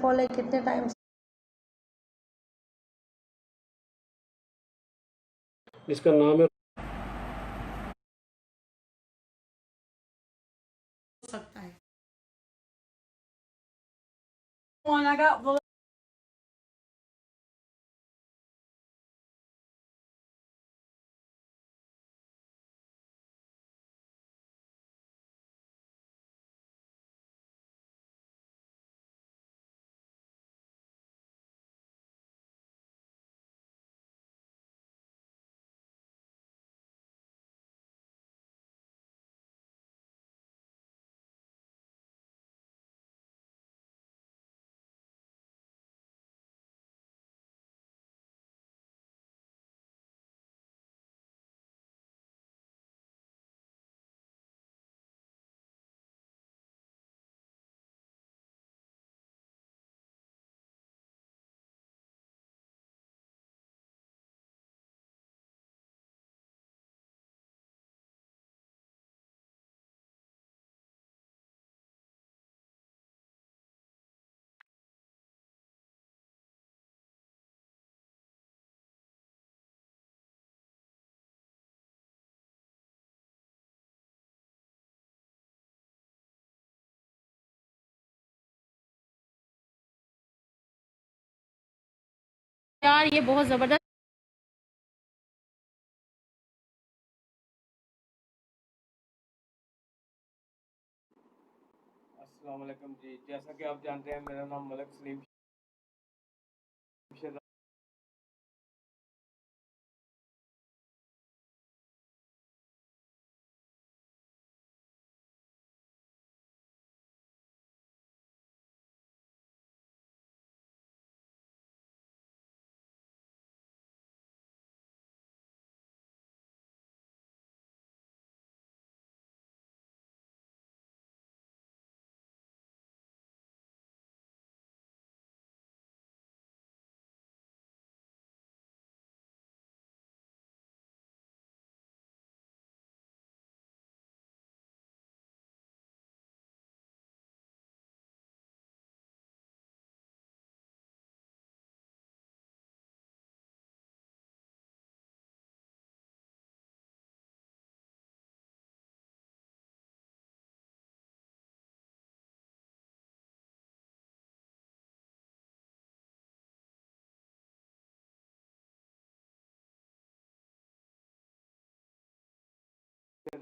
کال ہے کتنے ٹائم اس کا نام ہے سکتا ہے؟ یار یہ بہت زبردست. السلام علیکم جی. جیسا کہ آپ جانتے ہیں میرا نام ملک سلیم شیر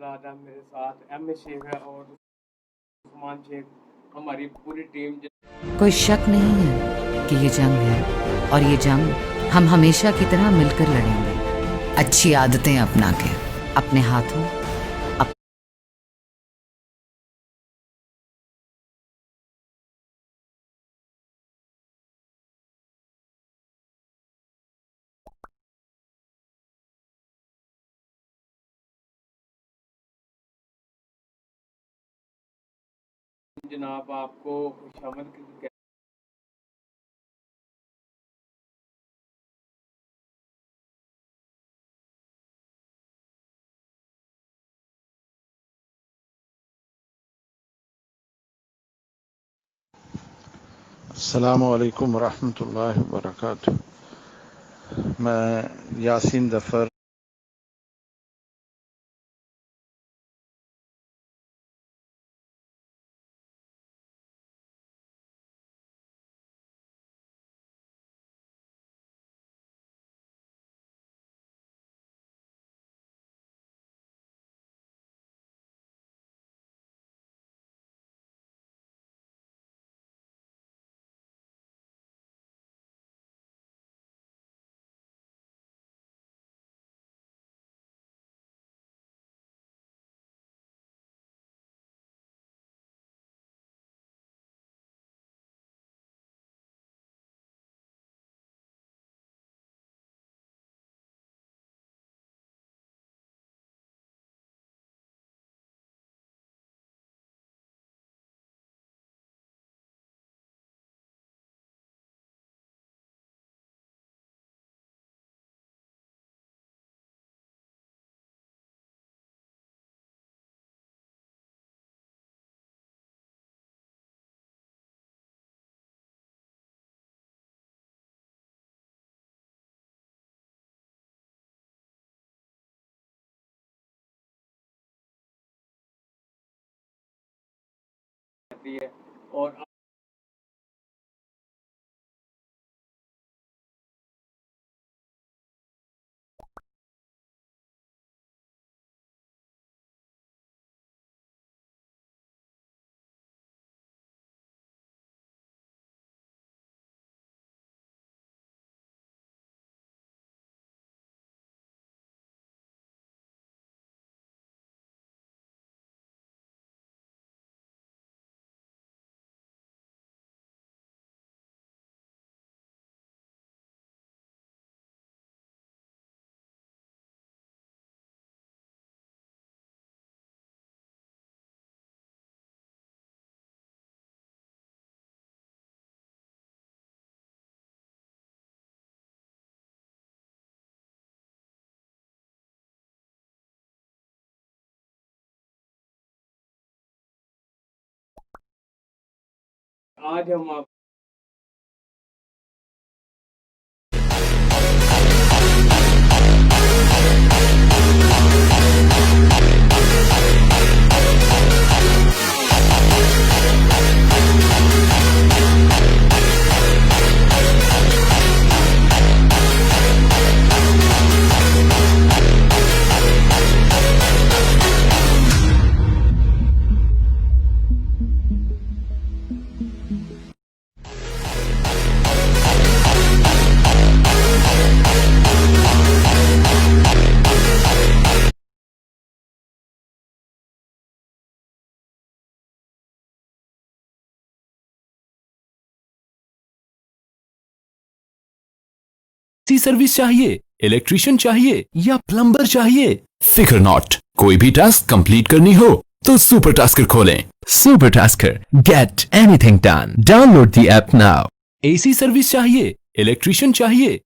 راجہ میرے ساتھ ایم اے شیخ ہے اور عثمان شیخ ہماری پوری ٹیم. کوئی شک نہیں ہے کہ یہ جنگ ہے اور یہ جنگ ہم ہمیشہ کی طرح مل کر لڑیں گے. اچھی عادتیں اپنا کے اپنے ہاتھوں جناب آپ کو خوش آمد السلام علیکم ورحمۃ اللہ وبرکاتہ. میں یاسین ظفر سکتی ہے. اور آج ہم آپ سروس چاہیے، الیکٹریشین چاہیے یا پلمبر چاہیے، فکر ناٹ. کوئی بھی ٹاسک کمپلیٹ کرنی ہو تو سپر ٹاسکر کھولیں. Super Tasker, get anything done. Download the app now. A C service چاہیے، الیکٹریشین چاہیے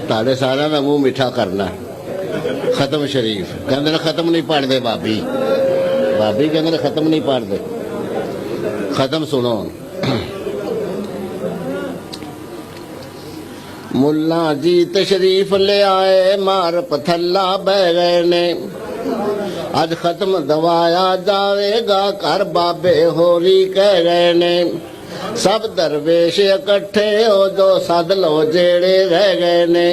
ਤੁਹਾਡੇ ਸਾਰਿਆਂ ਦਾ ਮੂੰਹ ਮਿੱਠਾ ਕਰਨਾ। ਖਤਮ ਸ਼ਰੀਫ ਕਹਿੰਦੇ ਨੇ ਖਤਮ ਨਹੀਂ ਪੜ੍ਹਦੇ ਬਾਬੀ ਕਹਿੰਦੇ ਨੇ ਖਤਮ ਨਹੀਂ ਪੜ੍ਹਦੇ। ਖਤਮ ਸੁਣੋ। ਮੁੱਲਾ ਜੀ ਤਸ਼ਰੀਫ ਲਿਆਏ ਮਾਰ ਪਥੱਲਾ ਬਹਿ ਗਏ ਨੇ। ਅੱਜ ਖਤਮ ਦਵਾਇਆ ਜਾਵੇਗਾ ਘਰ ਬਾਬੇ ਹੋਰੀ ਕਹਿ ਗਏ ਨੇ। ਸਭ ਦਰਵੇਸ਼ ਇਕੱਠੇ ਹੋ ਜੋ ਸੱਦ ਲਓ ਜਿਹੜੇ ਰਹਿ ਗਏ ਨੇ।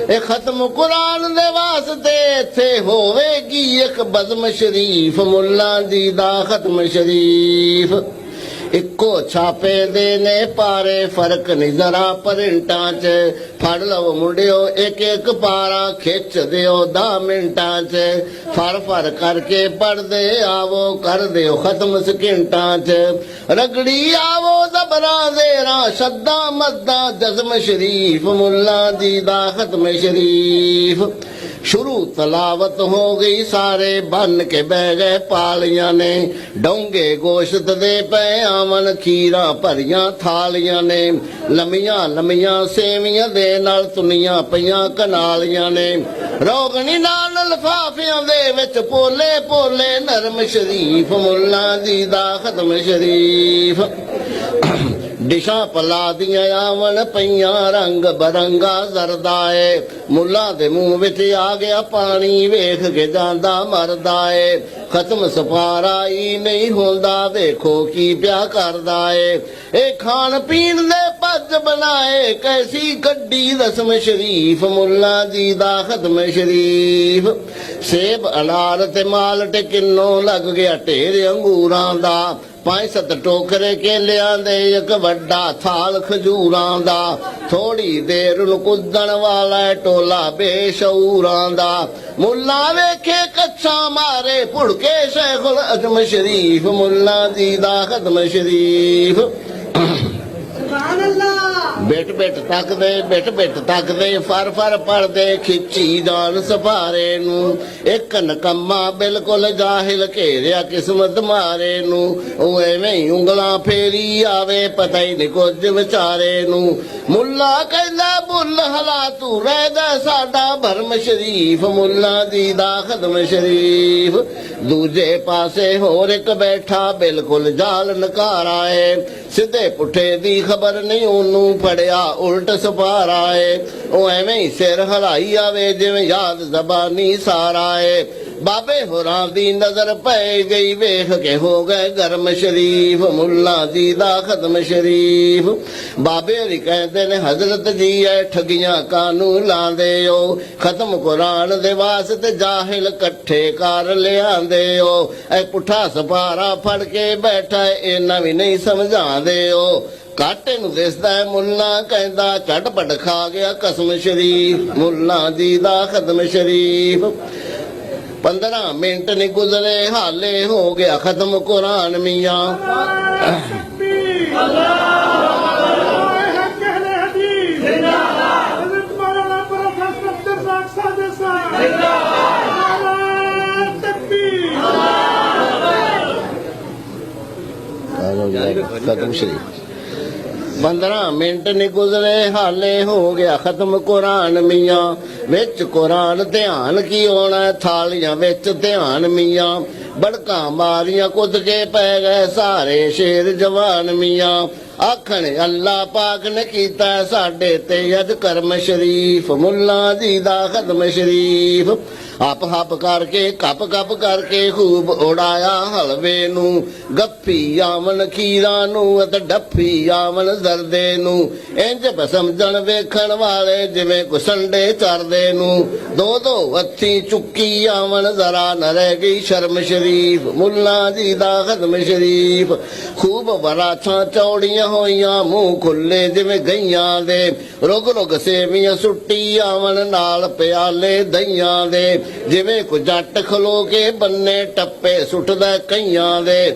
ਇਹ ਖਤਮ ਕੁਰਾਨ ਦੇ ਵਾਸਤੇ ਇੱਥੇ ਹੋਵੇਗੀ ਇੱਕ ਬਜ਼ਮ ਸ਼ਰੀਫ। ਮੁੱਲਾ ਜੀ ਦਾ ਖਤਮ ਸ਼ਰੀਫ ਇੱਕੋ ਛਾਪੇ ਦੇ ਨੇ ਪਾਰੇ ਫਰਕ ਨਹੀਂ ਜ਼ਰਾ ਪ੍ਰਿੰਟਾਂ 'ਚ। ਫੜ ਲਓ ਮੁੰਡਿਓ ਇੱਕ ਇੱਕ ਪਾਰਾ ਖਿੱਚ ਦਿਓ 10 ਮਿੰਟਾਂ 'ਚ। ਫੜ ਕਰਕੇ ਪੜਦੇ ਆਵੋ ਕਰ ਦਿਓ ਖਤਮ ਸਕਿੰਟਾਂ 'ਚ। ਰਗੜੀ ਆਵੋ ਜ਼ਬਰਾਂ ਜ਼ੇਰਾਂ ਸ਼ੱਦਾਂ ਮੱਦਾਂ ਜਜ਼ਮ ਸ਼ਰੀਫ। ਮੁੱਲਾ ਜੀ ਦਾ ਖਤਮ ਸ਼ਰੀਫ ਸ਼ੁਰੂ ਤਲਾਵਤ ਹੋ ਗਈ ਸਾਰੇ ਬੰਨ ਕੇ ਬਹਿ ਗਏ ਪਾਲੀਆਂ ਨੇ। ਡੋਂਗੇ ਗੋਸ਼ਤ ਦੇ ਪਏ ਆਵਣ ਖੀਰਾਂ ਭਰੀਆਂ ਥਾਲੀਆਂ ਨੇ। ਲੰਮੀਆਂ ਸੇਵੀਆਂ ਦੇ ਨਾਲ ਤੁਨੀਆਂ ਪਈਆਂ ਕਨਾਲੀਆਂ ਨੇ। ਰੋਗਣੀ ਨਾਲ ਲਿਫਾਫਿਆਂ ਦੇ ਵਿੱਚ ਪੋਲੇ ਨਰਮ ਸ਼ਰੀਫ। ਮੁੱਲਾ ਜੀ ਦਾ ਖਤਮ ਸ਼ਰੀਫ ਡਿਸ਼ਾਂ ਪਲਾ ਦੀਆਂ ਆਵਣ ਪਈਆਂ ਰੰਗ ਬਰੰਗਾ ਜ਼ਰਦਾ ਏ। ਮੁੱਲਾ ਦੇ ਮੂੰਹ ਵਿੱਚ ਆ ਗਿਆ ਪਾਣੀ ਵੇਖ ਕੇ ਜਾਂਦਾ ਮਰਦਾ ਏ। ਖਤਮ ਸਫਾਰਾ ਹੀ ਨਹੀਂ ਹੁੰਦਾ ਵੇਖੋ ਕੀ ਪਿਆ ਕਰਦਾ ਏ। ਇਹ ਖਾਣ ਪੀਣ ਦੇ ਪੱਜ ਬਣਾਏ ਕੈਸੀ ਗੱਡੀ ਰਸਮ ਸ਼ਰੀਫ। ਮੁੱਲਾ ਜੀ ਦਾ ਖਤਮ ਸ਼ਰੀਫ ਸੇਬ ਅਨਾਰ ਤੇ ਮਾਲਟ ਕਿੰਨੋਂ ਲੱਗ ਗਿਆ ਢੇਰ ਅੰਗੂਰਾਂ ਦਾ। 5-7 ਟੋਕਰੇ ਕੇਲਿਆਂ ਦੇ ਇੱਕ ਵੱਡਾ ਥਾਲ ਖਜੂਰਾਂ ਦਾ। ਥੋੜੀ ਦੇਰ ਨੂੰ ਕੁੱਦਣ ਵਾਲਾ ਟੋਲਾ ਬੇਸ਼ਊਰਾਂ ਦਾ। ਮੁੱਲਾ ਵੇਖੇ ਕੱਛਾ ਮਾਰੇ ਭੁੜਕੇ ਸ਼ੇਖੁਲ ਅਜ਼ਮ ਸ਼ਰੀਫ। ਮੁੱਲਾ ਜੀ ਦਾ ਖਤਮ ਸ਼ਰੀਫ ਬਿਟ ਤੱਕਦੇ ਫਰ ਪੜਦੇ ਖਿੱਚੀ ਜਾਣ ਸਫਾਰੇ ਨੂੰ। ਇੱਕ ਨਕੰਮਾ ਬਿਲਕੁਲ ਜਾਹਿਲ ਘੇਰਿਆ ਕਿਸਮਤ ਮਾਰੇ ਨੂੰ। ਉਹ ਐਵੇਂ ਹੀ ਉਂਗਲਾਂ ਫੇਰੀ ਆਵੇ ਪਤਾ ਹੀ ਨਹੀਂ ਕੁਝ ਵਿਚਾਰੇ ਨੂੰ। ਮੁੱਲਾ ਕਹਿੰਦਾ ਬੁੱਲ ਹਲਾ ਤੂੰ ਰਹਿਦਾ ਸਾਡਾ ਭਰਮ ਸ਼ਰੀਫ। ਮੁੱਲਾ ਜੀ ਦਾ ਖਤਮ ਸ਼ਰੀਫ ਦੂਜੇ ਪਾਸੇ ਹੋਰ ਇੱਕ ਬੈਠਾ ਬਿਲਕੁਲ ਜਾਲ ਨਕਾਰਾ ਏ। ਸਿੱਧੇ ਪੁੱਠੇ ਦੀ ਖਬਰ ਨਹੀਂ ਉਹਨੂੰ ਫੜਿਆ ਉਲਟ ਸਪਾਰਾ ਏ। ਉਹ ਐਵੇਂ ਹੀ ਸਿਰ ਹਲਾਈ ਆਵੇ ਜਿਵੇਂ ਯਾਦ ਜ਼ਬਾਨੀ ਸਾਰਾ ਏ। ਬਾਬੇ ਹੋਰਾਂ ਦੀ ਨਜ਼ਰ ਪੈ ਗਈ ਵੇਖ ਕੇ ਹੋ ਗਏ ਗਰਮ ਸ਼ਰੀਫ। ਮੁੱਲਾ ਜੀ ਦਾ ਖਤਮ ਸ਼ਰੀਫ ਬਾਬੇ ਵੀ ਕਹਿੰਦੇ ਨੇ ਹਜ਼ਰਤ ਜੀ ਐ ਠੱਗੀਆਂ ਕਾਨੂੰ ਲਾਉਂਦੇ ਹੋ। ਖਤਮ ਕੁਰਾਨ ਦੇ ਵਾਸਤੇ ਜਾਹਿਲ ਇਕੱਠੇ ਕਰ ਲਿਆਂਦੇ ਹੋ। ਐ ਪੁੱਠਾ ਸਪਾਰਾ ਫੜ ਕੇ ਬੈਠਾ ਇਹਨਾਂ ਵੀ ਨਹੀਂ ਸਮਝਾਉਂਦੇ ਹੋ। ਕਾਟੇ ਨੂੰ ਦਿਸਦਾ ਹੈ ਮੁੱਲਾ ਕਹਿੰਦਾ ਝਟਪਟ ਖਾ ਗਿਆ ਕਸਮ ਸ਼ਰੀਫ। ਮੁੱਲਾ ਜੀ ਦਾ ਖਤਮ ਸ਼ਰੀਫ 15 ਮਿੰਟ ਨਹੀਂ ਗੁਜ਼ਰੇ ਹਾਲੇ ਹੋ ਗਿਆ ਖਤਮ ਕੁਰਾਨ ਮੀਆਂ। ਖਤਮ ਸ਼ਰੀਫ 15 ਮਿੰਟ ਨਹੀਂ ਗੁਜ਼ਰੇ ਹਾਲੇ ਹੋ ਗਿਆ ਖਤਮ ਕੁਰਾਨ ਮੀਆਂ। ਵਿੱਚ ਕੁਰਾਨ ਧਿਆਨ ਕੀ ਹੋਣਾ ਥਾਲੀਆਂ ਵਿੱਚ ਧਿਆਨ ਮੀਆਂ। ਬੜਕਾਂ ਮਾਰੀਆਂ ਕੁੱਦ ਕੇ ਪੈ ਗਏ ਸਾਰੇ ਸ਼ੇਰ ਜਵਾਨ ਮੀਆਂ। ਆਖਣ ਅੱਲਾ ਪਾਕ ਨੇ ਕੀਤਾ ਸਾਡੇ ਤੇ ਅੱਜ ਕਰਮ ਸ਼ਰੀਫ। ਮੁੱਲਾ ਜੀ ਦਾ ਖਤਮ ਸ਼ਰੀਫ ਹੱਪ ਕਰਕੇ ਕੱਪ ਕਰਕੇ ਖੂਬ ਉਡਾਇਆ ਹਲਵੇ ਨੂੰ। ਗੱਫੀ ਆਵਣ ਖੀਰਾਂ ਨੂੰ ਅਤੇ ਡੱਫੀ ਆਵਣ ਜ਼ਰਦੇ ਨੂੰ। ਇੰਜ ਸਮਝਣ ਵੇਖਣ ਵਾਲੇ ਜਿਵੇਂ ਕੁਸੰਡੇ ਚਰਦੇ ਨੂੰ। ਦੋ ਹੱਥੀ ਚੁੱਕੀ ਆਵਣ ਜ਼ਰਾ ਨ ਰਹਿ ਗਈ ਸ਼ਰਮ ਸ਼ਰੀਫ। ਮੁੱਲਾ ਜੀ ਦਾ ਖਤਮ ਸ਼ਰੀਫ ਖੂਬ ਵਰਾਛਾਂ ਚੌੜੀਆਂ ਹੋਈਆਂ ਮੂੰਹ ਖੁੱਲੇ ਜਿਵੇਂ ਗਈਆਂ ਦੇ। ਰੁਗ ਸੇਵੀਆਂ ਸੁੱਟੀ ਆਵਣ ਨਾਲ ਪਿਆਲੇ ਦਈਆਂ ਦੇ। ਜਿਵੇਂ ਕੋ ਜੱਟ ਖਲੋ ਕੇ ਬੰਨੇ ਟੱਪੇ ਸੁੱਟਦਾ ਕਈਆਂ ਦੇ।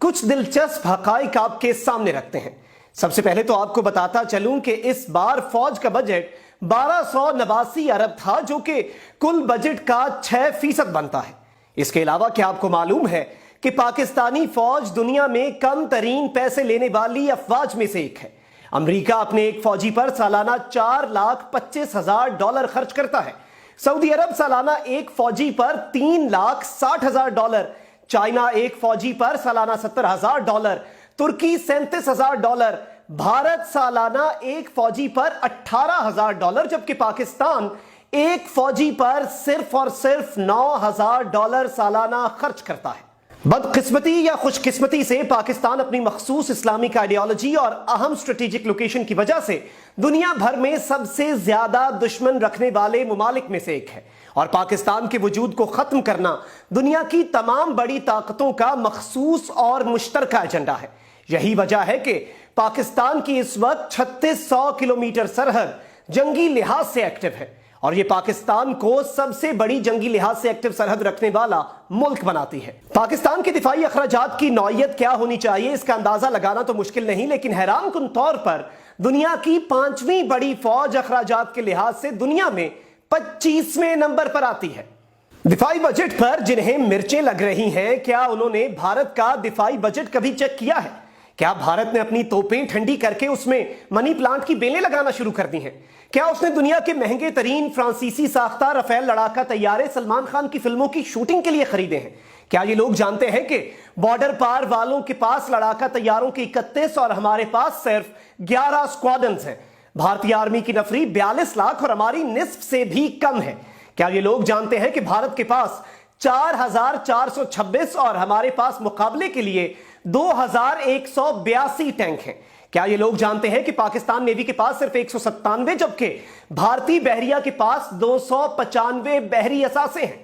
کچھ دلچسپ حقائق آپ کے سامنے رکھتے ہیں۔ سب سے پہلے تو آپ کو بتاتا چلوں کہ اس بار فوج کا بجٹ 1289 ارب تھا، جو کہ کل بجٹ کا 6% بنتا ہے۔ اس کے علاوہ کیا آپ کو معلوم ہے کہ پاکستانی فوج دنیا میں کم ترین پیسے لینے والی افواج میں سے ایک ہے؟ امریکہ اپنے ایک فوجی پر سالانہ $4,25,000 خرچ کرتا ہے، سعودی عرب سالانہ ایک فوجی پر $3,60,000، چائنا ایک فوجی پر سالانہ $70,000، ترکی $37,000، بھارت سالانہ ایک فوجی پر $18,000، جبکہ پاکستان ایک فوجی پر صرف اور صرف $9,000 سالانہ خرچ کرتا ہے۔ بدقسمتی یا خوش قسمتی سے پاکستان اپنی مخصوص اسلامک آئیڈیالوجی اور اہم اسٹریٹجک لوکیشن کی وجہ سے دنیا بھر میں سب سے زیادہ دشمن رکھنے والے ممالک میں سے ایک ہے، اور پاکستان کے وجود کو ختم کرنا دنیا کی تمام بڑی طاقتوں کا مخصوص اور مشترکہ ایجنڈا ہے۔ یہی وجہ ہے کہ پاکستان کی اس وقت 3600 کلومیٹر سرحد جنگی لحاظ سے ایکٹیو ہے، اور یہ پاکستان کو سب سے بڑی جنگی لحاظ سے ایکٹیو سرحد رکھنے والا ملک بناتی ہے۔ پاکستان کے دفاعی اخراجات کی نوعیت کیا ہونی چاہیے اس کا اندازہ لگانا تو مشکل نہیں، لیکن حیران کن طور پر دنیا کی 5ویں بڑی فوج اخراجات کے لحاظ سے دنیا میں 25ویں نمبر پر آتی ہے۔ دفاعی بجٹ پر جنہیں مرچیں لگ رہی ہیں، کیا انہوں نے بھارت کا دفاعی بجٹ کبھی چیک کیا ہے؟ کیا بھارت نے اپنی توپیں ٹھنڈی کر کے اس میں منی پلانٹ کی بیلیں لگانا شروع کر دی ہیں؟ کیا اس نے دنیا کے مہنگے ترین فرانسیسی ساختہ رافیل لڑاکا طیارے سلمان خان کی فلموں کی شوٹنگ کے لیے خریدے ہیں؟ کیا یہ لوگ جانتے ہیں کہ بارڈر پار والوں کے پاس لڑاکا طیاروں کی 31 اور ہمارے پاس صرف 11 اسکواڈنز ہیں؟ بھارتی آرمی کی نفری 42 لاکھ اور ہماری نصف سے بھی کم ہے۔ کیا یہ لوگ جانتے ہیں کہ بھارت کے پاس 4426 اور ہمارے پاس مقابلے کے لیے 2182 ٹینک ہیں؟ کیا یہ لوگ جانتے ہیں کہ پاکستان نیوی کے پاس صرف 197 جبکہ بھارتی بحریہ کے پاس 295 بحری اثاثے ہیں؟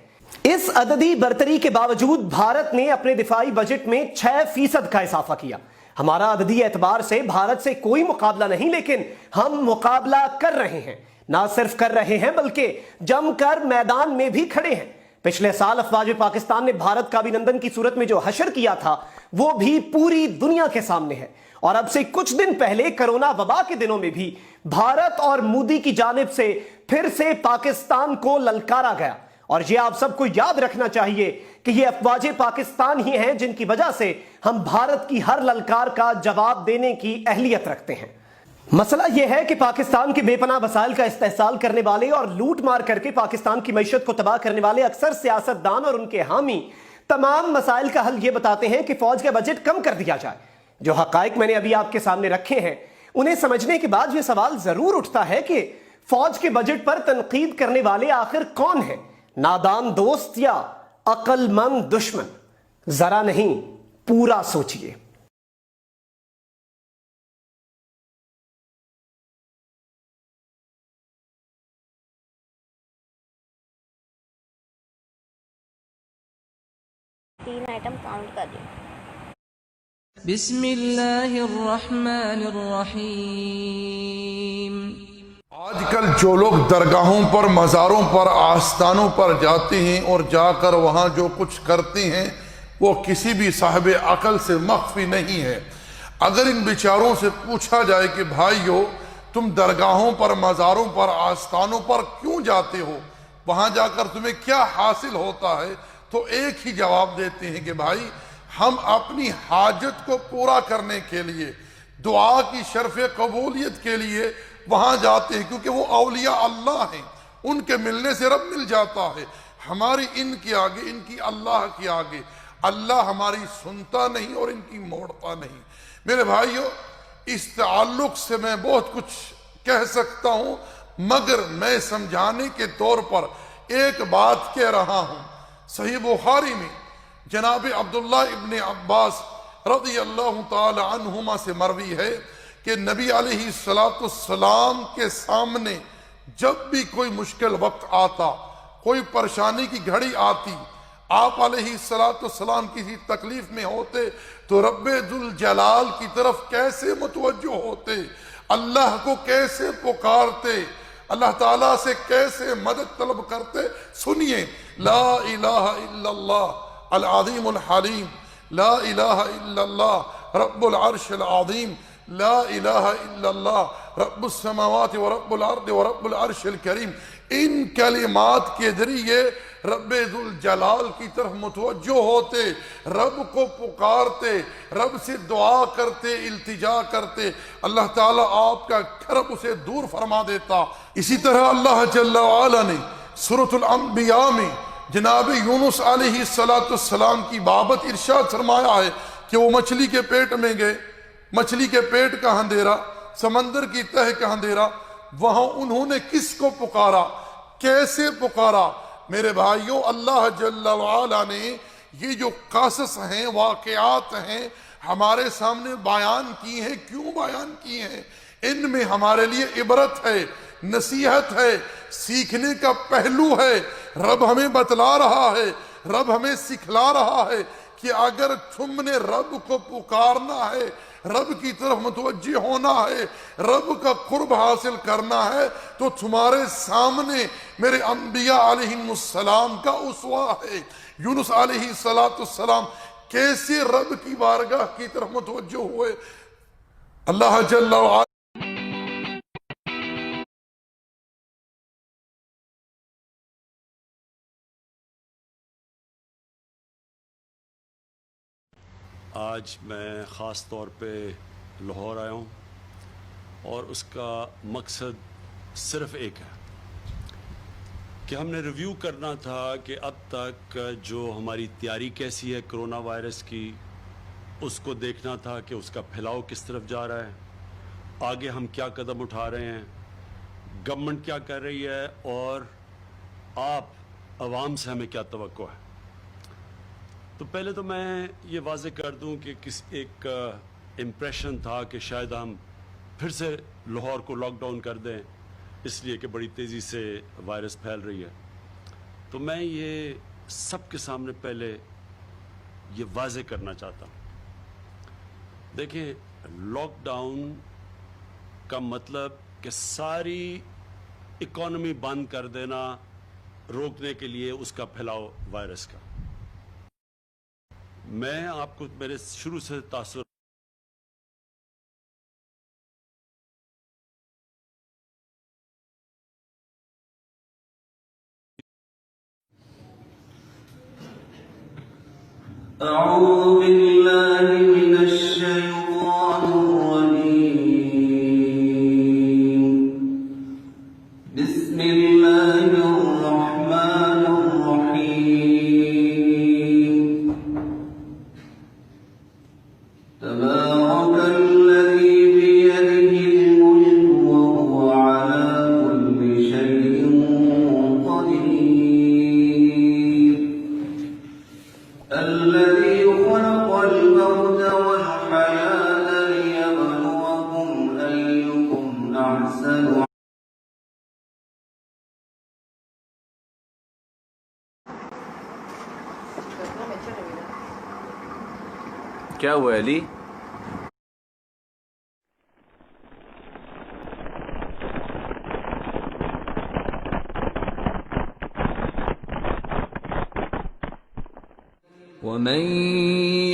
اس عددی برتری کے باوجود بھارت نے اپنے دفاعی بجٹ میں 6% کا اضافہ کیا۔ ہمارا عددی اعتبار سے بھارت سے کوئی مقابلہ نہیں، لیکن ہم مقابلہ کر رہے ہیں، نہ صرف کر رہے ہیں بلکہ جم کر میدان میں بھی کھڑے ہیں۔ پچھلے سال افواج پاکستان نے بھارت کا ابھینندن کی صورت میں جو حشر کیا تھا وہ بھی پوری دنیا کے سامنے ہے، اور اب سے کچھ دن پہلے کرونا وبا کے دنوں میں بھی بھارت اور مودی کی جانب سے پھر سے پاکستان کو للکارا گیا، اور یہ آپ سب کو یاد رکھنا چاہیے کہ یہ افواج پاکستان ہی ہیں جن کی وجہ سے ہم بھارت کی ہر للکار کا جواب دینے کی اہلیت رکھتے ہیں۔ مسئلہ یہ ہے کہ پاکستان کے بے پناہ وسائل کا استحصال کرنے والے اور لوٹ مار کر کے پاکستان کی معیشت کو تباہ کرنے والے اکثر سیاستدان اور ان کے حامی تمام مسائل کا حل یہ بتاتے ہیں کہ فوج کا بجٹ کم کر دیا جائے۔ جو حقائق میں نے ابھی آپ کے سامنے رکھے ہیں انہیں سمجھنے کے بعد یہ سوال ضرور اٹھتا ہے کہ فوج کے بجٹ پر تنقید کرنے والے آخر کون ہیں؟ نادان دوست یا عقل مند دشمن؟ ذرا نہیں، پورا سوچئے۔ تین آئٹم کاؤنٹ کر دیں۔ بسم اللہ الرحمن الرحیم۔ آج کل جو لوگ درگاہوں پر، مزاروں پر، آستانوں پر جاتے ہیں اور جا کر وہاں جو کچھ کرتے ہیں وہ کسی بھی صاحب عقل سے مخفی نہیں ہے۔ اگر ان بیچاروں سے پوچھا جائے کہ بھائیو تم درگاہوں پر، مزاروں پر، آستانوں پر کیوں جاتے ہو، وہاں جا کر تمہیں کیا حاصل ہوتا ہے، تو ایک ہی جواب دیتے ہیں کہ بھائی ہم اپنی حاجت کو پورا کرنے کے لیے، دعا کی شرف قبولیت کے لیے وہاں جاتے ہیں، کیونکہ وہ اولیاء اللہ ہیں، ان کے ملنے سے رب مل جاتا ہے۔ ہماری ان کے آگے، ان کی اللہ کے آگے اللہ ہماری سنتا نہیں اور ان کی موڑتا نہیں۔ میرے بھائیو، اس تعلق سے میں بہت کچھ کہہ سکتا ہوں، مگر میں سمجھانے کے طور پر ایک بات کہہ رہا ہوں۔ صحیح بخاری میں جناب عبداللہ ابن عباس رضی اللہ تعالی عنہما سے مروی ہے کہ نبی علیہ السلام کے سامنے جب بھی کوئی مشکل وقت آتا، کوئی پریشانی کی گھڑی آتی، آپ علیہ السلام کسی تکلیف میں ہوتے تو رب ذوالجلال کی طرف کیسے متوجہ ہوتے، اللہ کو کیسے پکارتے، اللہ تعالیٰ سے کیسے مدد طلب کرتے۔ سنیے، لا الہ الا اللہ العظیم الحلیم، لا الہ الا اللہ رب العرش العظیم، لا الہ الا اللہ رب السماوات و رب الارض و رب العرش الکریم۔ ان کلمات کے ذریعے رب ذوالجلال کی طرف متوجہ ہوتے، رب کو پکارتے، رب سے دعا کرتے، التجا کرتے، اللہ تعالیٰ آپ کا کرب اسے دور فرما دیتا۔ اسی طرح اللہ جل وعلا نے سورۃ الانبیاء میں جناب یونس علیہ السلام کی بابت ارشاد فرمایا ہے کہ وہ مچھلی کے پیٹ میں گئے، مچھلی کے پیٹ کا اندھیرا، سمندر کی تہ کا اندھیرا، وہاں انہوں نے کس کو پکارا، کیسے پکارا؟ میرے بھائیوں، اللہ جل وعلا نے یہ جو قصص ہیں، واقعات ہیں، ہمارے سامنے بیان کی ہیں۔ کیوں بیان کی ہیں؟ ان میں ہمارے لیے عبرت ہے، نصیحت ہے، سیکھنے کا پہلو ہے۔ رب ہمیں بتلا رہا ہے، رب ہمیں سکھلا رہا ہے کہ اگر تم نے رب کو پکارنا ہے، رب کی طرف متوجہ ہونا ہے، رب کا قرب حاصل کرنا ہے، تو تمہارے سامنے میرے انبیاء علیہ السلام کا اسوہ ہے۔ یونس علیہ السلام کیسے رب کی بارگاہ کی طرف متوجہ ہوئے؟ اللہ جل وعلا آج میں خاص طور پہ لاہور آیا ہوں اور اس کا مقصد صرف ایک ہے کہ ہم نے ریویو کرنا تھا کہ اب تک جو ہماری تیاری کیسی ہے کرونا وائرس کی، اس کو دیکھنا تھا کہ اس کا پھیلاؤ کس طرف جا رہا ہے، آگے ہم کیا قدم اٹھا رہے ہیں، گورنمنٹ کیا کر رہی ہے، اور آپ عوام سے ہمیں کیا توقع ہے۔ تو پہلے تو میں یہ واضح کر دوں کہ ایک امپریشن تھا کہ شاید ہم پھر سے لاہور کو لاک ڈاؤن کر دیں، اس لیے کہ بڑی تیزی سے وائرس پھیل رہی ہے۔ تو میں یہ سب کے سامنے پہلے یہ واضح کرنا چاہتا ہوں، دیکھیں، لاک ڈاؤن کا مطلب کہ ساری اکانومی بند کر دینا، روکنے کے لیے اس کا پھیلاؤ وائرس کا۔ میں آپ کو میرے شروع سے تاثر أعوذ بالله من الشيطان الرجيم بسم الله الرحمن الرحيم تبارك الذي بيده الملك وهو على كل شيء قدير الذي خلق الموت والحياة ليبلوكم أيكم أحسن کیا ہوا علی؟ ومن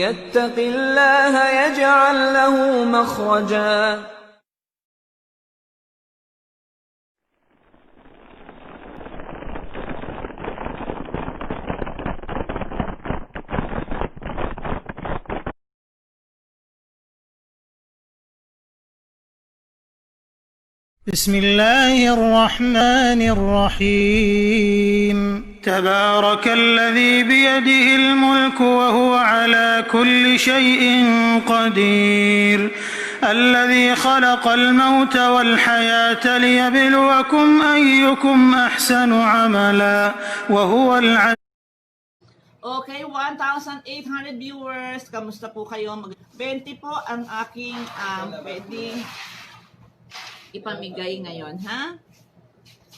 يتق الله يجعل له مخرجا بسم الله الرحمن الرحيم تبارك الذي بيده الملك وهو على كل شيء قدير الذي خلق الموت والحياة ليبلوكم أيكم أحسن عملا وهو العزيز. Okay, 1,800 viewers. Kamusta po kayo? 20 po ang aking pwedeng ipamigay ngayon, ha?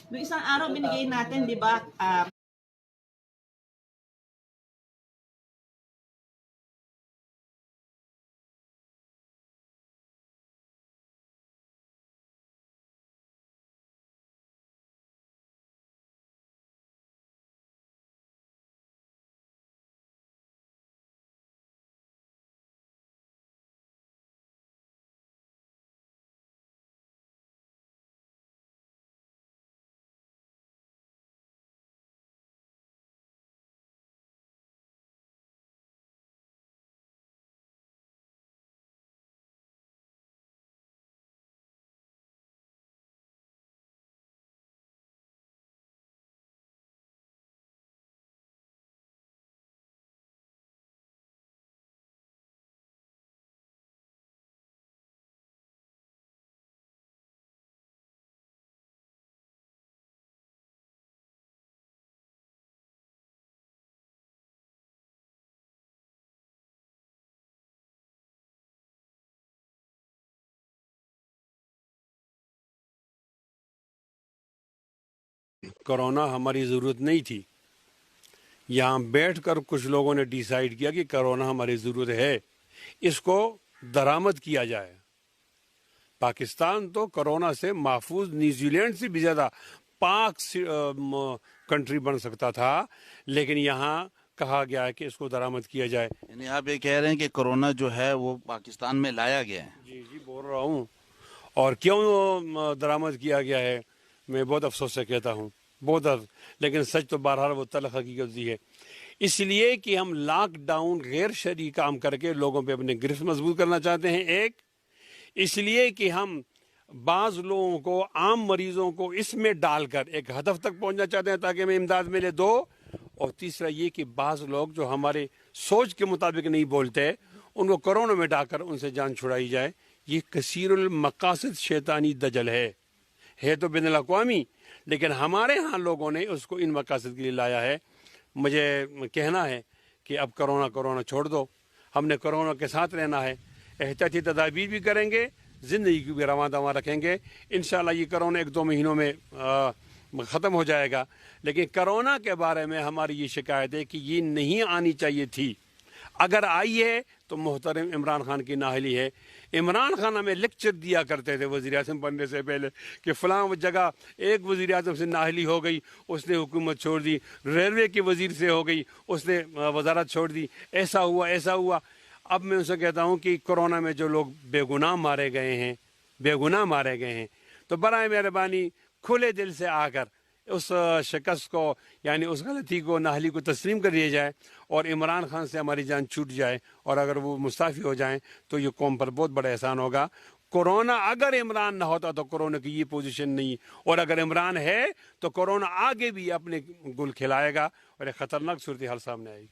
Noong isang araw binigay natin, di ba? Corona ہماری ضرورت نہیں تھی. یہاں بیٹھ کر کچھ لوگوں نے ڈیسائیڈ کیا کہ کورونا ہماری ضرورت ہے, اس کو درآمد کیا جائے. پاکستان تو کورونا سے محفوظ نیوزی لینڈ سے بھی زیادہ پاک کنٹری بن سکتا تھا, لیکن یہاں کہا گیا ہے کہ اس کو درآمد کیا جائے. یعنی آپ یہ کہہ رہے ہیں کہ کورونا جو ہے وہ پاکستان میں لایا گیا ہے؟ جی بول رہا ہوں. اور کیوں درآمد کیا گیا ہے میں بہت افسوس سے کہتا ہوں, لیکن سچ تو بہرحال وہ تلخ حقیقت ہے. اس لیے کہ ہم لاک ڈاؤن غیر شرعی کام کر کے لوگوں پہ اپنے گرفت مضبوط کرنا چاہتے ہیں. ایک اس لیے کہ ہم بعض لوگوں کو, عام مریضوں کو اس میں ڈال کر ایک ہدف تک پہنچنا چاہتے ہیں تاکہ ہمیں امداد ملے. دو, اور تیسرا یہ کہ بعض لوگ جو ہمارے سوچ کے مطابق نہیں بولتے ان کو کورونا میں ڈال کر ان سے جان چھڑائی جائے. یہ کثیر المقاصد شیطانی دجل ہے تو بین الاقوامی, لیکن ہمارے ہاں لوگوں نے اس کو ان مقاصد کے لیے لایا ہے. مجھے کہنا ہے کہ اب کورونا چھوڑ دو, ہم نے کورونا کے ساتھ رہنا ہے, احتیاطی تدابیر بھی کریں گے, زندگی کو بھی رواں دواں رکھیں گے. انشاءاللہ یہ کورونا 1-2 مہینوں میں ختم ہو جائے گا. لیکن کورونا کے بارے میں ہماری یہ شکایت ہے کہ یہ نہیں آنی چاہیے تھی. اگر آئی ہے تو محترم عمران خان کی نااہلی ہے. عمران خان ہمیں لیکچر دیا کرتے تھے وزیر اعظم بننے سے پہلے کہ فلاں جگہ ایک وزیر اعظم سے نااہلی ہو گئی, اس نے حکومت چھوڑ دی, ریلوے کے وزیر سے ہو گئی, اس نے وزارت چھوڑ دی, ایسا ہوا. اب میں ان سے کہتا ہوں کہ کورونا میں جو لوگ بے گناہ مارے گئے ہیں تو برائے مہربانی کھلے دل سے آ کر اس شکست کو, یعنی اس غلطی کو, نااہلی کو تسلیم کر دیا جائے اور عمران خان سے ہماری جان چھوٹ جائے. اور اگر وہ مستعفی ہو جائیں تو یہ قوم پر بہت بڑا احسان ہوگا. کورونا اگر عمران نہ ہوتا تو کورونا کی یہ پوزیشن نہیں, اور اگر عمران ہے تو کورونا آگے بھی اپنے گل کھلائے گا اور ایک خطرناک صورتحال سامنے آئے گی.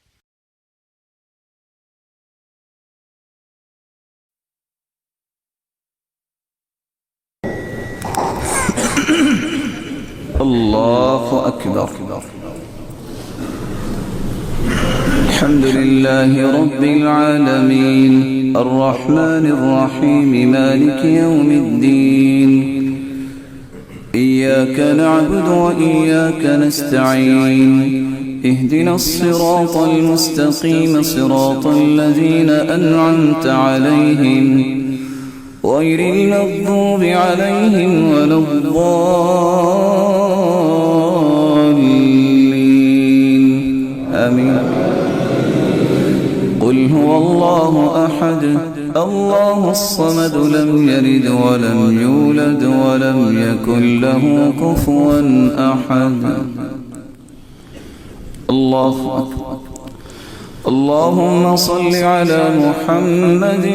اللہ اکبر. الحمد لله رب العالمين الرحمن الرحيم مالك يوم الدين إياك نعبد وإياك نستعين اهدنا الصراط المستقيم صراط الذين أنعمت عليهم غير المغضوب عليهم ولا الضالين آمين. قل هو الله أحد الله الصمد لم يلد ولم يولد ولم يكن له كفوا أحد. الله أكبر. اللهم صل على محمد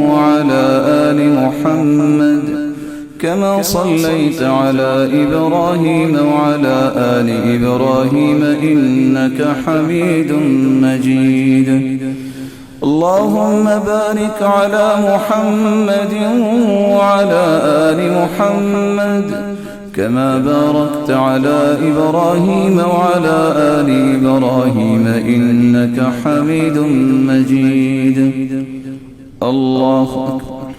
وعلى آل محمد كما صليت على إبراهيم وعلى آل إبراهيم إنك حميد مجيد. اللهم بارك على محمد وعلى آل محمد كما باركت على إبراهيم وعلى آل إبراهيم إنك حميد مجيد. الله أكبر.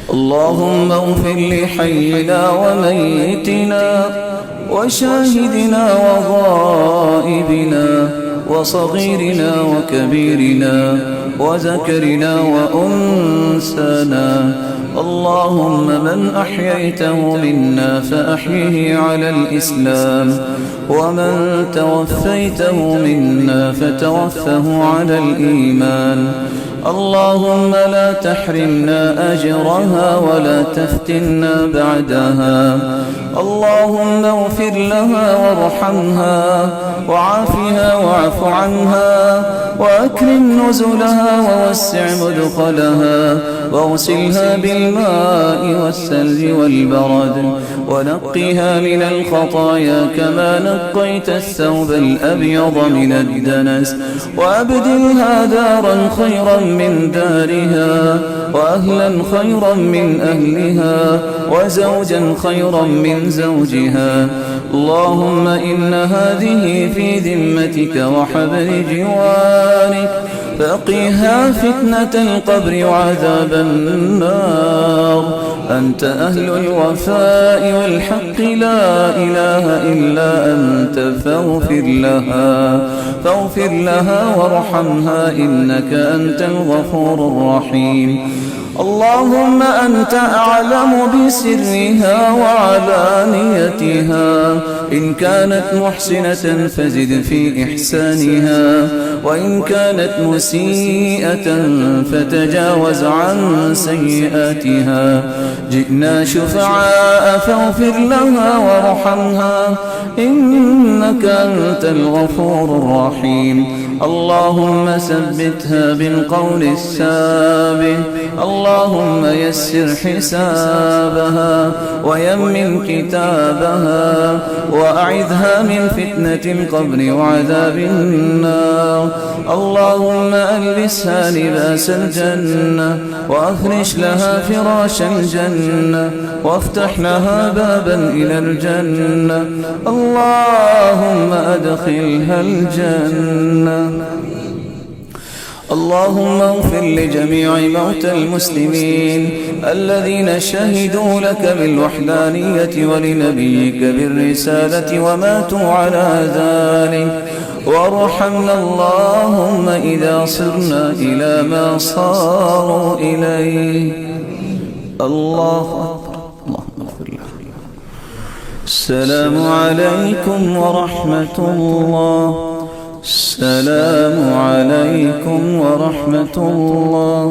اللهم اغفر لحينا وميتنا وشاهدنا وغائبنا وصغيرنا وكبيرنا وذكرنا وأنسانا. اللهم من أحييته منا فأحيه على الإسلام ومن توفيته منا فتوفه على الإيمان. اللهم لا تحرمنا أجرها ولا تفتنا بعدها. اللهم اغفر لها وارحمها وعافها واعف عنها وأكرم نزلها ووسع مدخلها واغسلها بالماء والثلج والبرد ونقها من الخطايا كما نقيت الثوب الأبيض من الدنس وأبدلها دارا خيرا من دارها وأهلا خيرا من أهلها وزوجا خيرا من زوجها. اللهم إن هذه في ذمتك وحبل جوارك فقها فتنة القبر وعذاب النار. أنت أهل الوفاء والحق لا إله إلا أنت فاغفر لها وارحمها إنك أنت الغفور الرحيم. اللهم أنت أعلم بسرها وعلانيتها، إن كانت محسنة فزد في إحسانها، وإن كانت مسيئة فتجاوز عن سيئاتها. جئنا شفعاء فاغفر لها وارحمها إنك أنت الغفور الرحيم. اللهم ثبتها بالقول الثابت، اللهم يسر حسابها ويمن كتابها وأعذها من فتنة القبر وعذاب النار. اللهم ألبسها لباس الجنة وأفرش لها فراش الجنة وافتح لها بابا إلى الجنة. اللهم أدخلها الجنة. اللهم اغفر لجميع موتى المسلمين الذين شهدوا لك بالوحدانية ولنبيك بالرسالة وماتوا على ذلك، وارحمنا اللهم إذا صرنا إلى ما صاروا إليه. الله أكبر. اللهم اغفر له. السلام عليكم ورحمة الله. السلام عليكم ورحمة الله.